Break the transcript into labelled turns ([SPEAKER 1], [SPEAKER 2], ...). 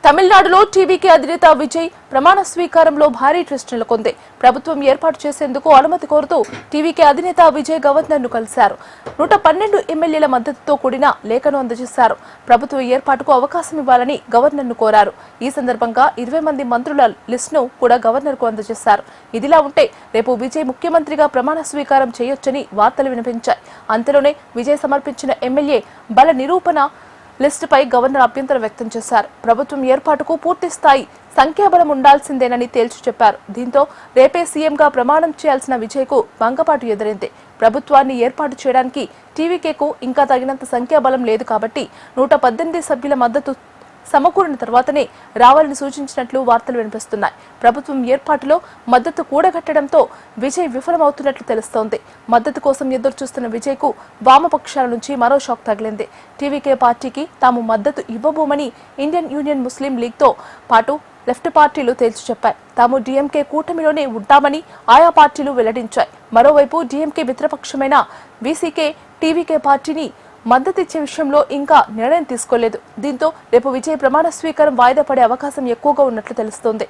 [SPEAKER 1] తమిళనాడులో టీవీకే అధినేత విజయ్ ప్రమాణ స్వీకారంలో భారీ ట్విస్ట్ నెలకొంది. ప్రభుత్వం ఏర్పాటు చేసేందుకు అనుమతి కోరుతూ టీవీకే అధినేత విజయ్ గవర్నర్ను కలిశారు. 112 ఎమ్మెల్యేల మద్దతుతో కూడిన లేఖను అందజేశారు. ప్రభుత్వ ఏర్పాటుకు అవకాశం ఇవ్వాలని గవర్నర్ను కోరారు. ఈ సందర్భంగా 20 మంది మంత్రుల లిస్టును కూడా గవర్నర్కు అందజేశారు. ఇదిలా ఉంటే రేపు విజయ్ ముఖ్యమంత్రిగా ప్రమాణ స్వీకారం చేయొచ్చని వార్తలు వినిపించాయి. అంతలోనే విజయ్ సమర్పించిన ఎమ్మెల్యే బల నిరూపణ లిస్టుపై గవర్నర్ అభ్యంతరం వ్యక్తం చేశారు. ప్రభుత్వం ఏర్పాటుకు పూర్తి స్థాయి సంఖ్యాబలం ఉండాల్సిందేనని తేల్చి చెప్పారు. దీంతో రేపే సీఎంగా ప్రమాణం చేయాల్సిన విజయ్కు భంగపాటు ఎదురైంది. ప్రభుత్వాన్ని ఏర్పాటు చేయడానికి టీవీకేకు ఇంకా తగినంత సంఖ్యాబలం లేదు కాబట్టి 118 సభ్యుల మద్దతు సమకూరిన తర్వాతనే రావాలని సూచించినట్లు వార్తలు వినిపిస్తున్నాయి. ప్రభుత్వం ఏర్పాటులో మద్దతు కూడగట్టడంతో విజయ్ విఫలమవుతున్నట్లు తెలుస్తోంది. మద్దతు కోసం ఎదురు చూస్తున్న విజయ్కు వామపక్షాల నుంచి మరో షాక్ తగిలింది. టీవీకే పార్టీకి తాము మద్దతు ఇవ్వబోమని ఇండియన్ యూనియన్ ముస్లిం లీగ్తో పాటు లెఫ్ట్ పార్టీలు తేల్చి చెప్పాయి. తాము డీఎంకే కూటమిలోనే ఉంటామని ఆయా పార్టీలు వెల్లడించాయి. మరోవైపు డీఎంకే మిత్రపక్షమైన వీసీకే టీవీకే పార్టీని మద్దతిచ్చే విషయంలో ఇంకా నిర్ణయం తీసుకోలేదు. దీంతో రేపు విజయ్ ప్రమాణ స్వీకారం వాయిదా పడే అవకాశం ఎక్కువగా ఉన్నట్లు తెలుస్తోంది.